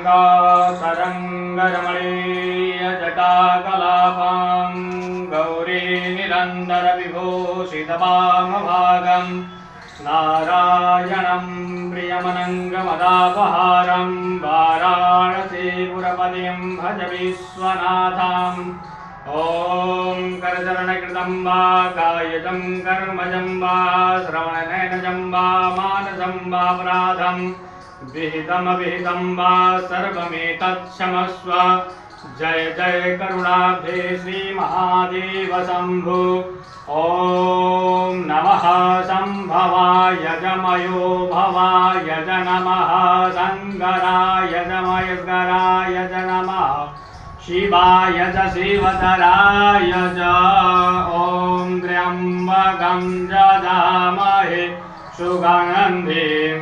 गङ्गातरङ्गरमणीयजटाकलापां गौरीनिरन्तरविभूषितवामभागं नारायणं प्रियमनङ्गमदापहारं वाराणसीपुरपतिं भज विश्वनाथम्। ॐ करचरणकृतं वा कायजं कर्मजं वा श्रवणनयनजं वा मानसं वापराधं विहितमविहितं वा सर्वमेतत्क्षमस्व। जय जय करुणाब्धे श्रीमहादेव शम्भो। ॐ नमः शम्भवाय जमयो भवाय ज नमः शङ्कराय जमयस्कराय च नमः शिवाय च शिवतराय च। ॐ त्र्यम्बकं जजामहे सुगन्धिं